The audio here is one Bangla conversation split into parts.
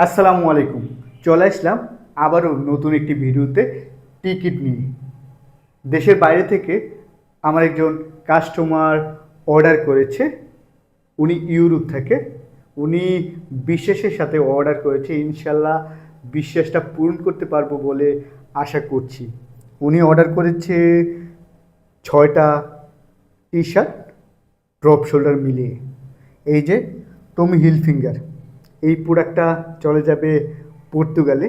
আসসালামু আলাইকুম। চলে আসলাম আবারও নতুন একটি ভিডিওতে টিকিট নিয়ে। দেশের বাইরে থেকে আমার একজন কাস্টমার অর্ডার করেছে। উনি ইউরোপ থেকে। উনি বিশ্বাসের সাথে অর্ডার করেছে। ইনশাল্লাহ বিশ্বাসটা পূরণ করতে পারবো বলে আশা করছি। উনি অর্ডার করেছে 6টা টি শার্ট ড্রপ শোল্ডার মিলিয়ে। এই যে টমি হিলফিঙ্গার, এই প্রোডাক্টটা চলে যাবে পর্তুগালে।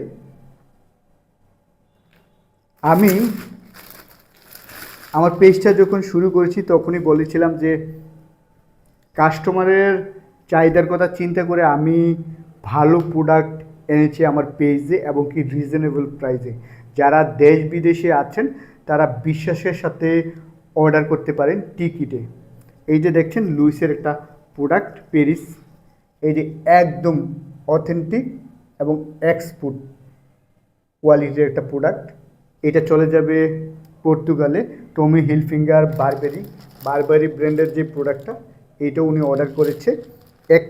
আমি আমার পেজটা যখন শুরু করেছি তখনই বলেছিলাম যে কাস্টমারের চাহিদার কথা চিন্তা করে আমি ভালো প্রোডাক্ট এনেছি আমার পেজে এবং কি রিজনেবল প্রাইসে। যারা দেশ বিদেশে আছেন তারা বিশ্বাসের সাথে অর্ডার করতে পারেন টিকিটে। এই যে দেখছেন লুইসের একটা প্রোডাক্ট প্যারিস, এই যে একদম অথেন্টিক এবং এক্সপোর্ট কোয়ালিটির একটা প্রোডাক্ট। এটা চলে যাবে পর্তুগালে। টমি হিলফিঙ্গার বারবারি ব্র্যান্ডের যে প্রোডাক্টটা, এইটা উনি অর্ডার করেছে এক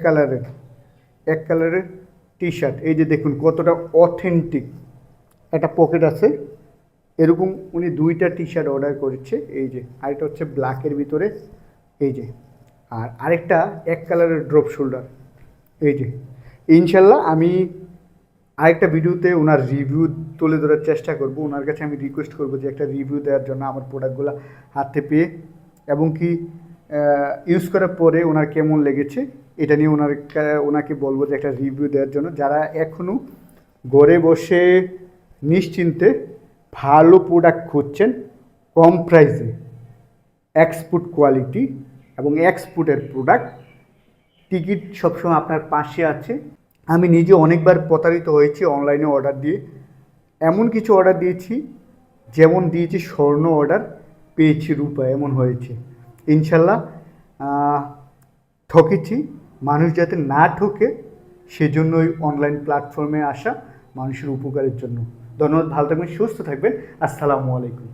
কালারের টি শার্ট। এই যে দেখুন কতটা অথেন্টিক, একটা পকেট আছে এরকম। উনি 2টা টি শার্ট অর্ডার করেছে। এই যে আরেকটা হচ্ছে ব্ল্যাকের ভিতরে, এই যে, আর আরেকটা এক কালারের ড্রপ শোল্ডার। এই যে ইনশাল্লাহ আমি আরেকটা ভিডিওতে ওনার রিভিউ তুলে ধরার চেষ্টা করব। ওনার কাছে আমি রিকোয়েস্ট করব যে একটা রিভিউ দেওয়ার জন্য আমার প্রোডাক্টগুলো হাতে পেয়ে, এবং কি ইউজ করার পরে ওনার কেমন লেগেছে এটা নিয়ে ওনাকে বলবো যে একটা রিভিউ দেওয়ার জন্য। যারা এখনও ঘরে বসে নিশ্চিন্তে ভালো প্রোডাক্ট খুঁজছেন কম প্রাইসে, এক্সপোর্ট কোয়ালিটি এবং এক্সপোর্টের প্রোডাক্ট, টিকিট সবসময় আপনার পাশে আছে। আমি নিজে অনেকবার প্রতারিত হয়েছি অনলাইনে অর্ডার দিয়ে। এমন কিছু অর্ডার দিয়েছি, যেমন দিয়েছি স্বর্ণ অর্ডার, পেয়েছি রূপা, এমন হয়েছে। ইনশাল্লাহ ঠকেছি, মানুষ যাতে না ঠকে সেজন্যই অনলাইন প্ল্যাটফর্মে আসা, মানুষের উপকারের জন্য। ধন্যবাদ, ভালো থাকবেন, সুস্থ থাকবেন। আসসালামু আলাইকুম।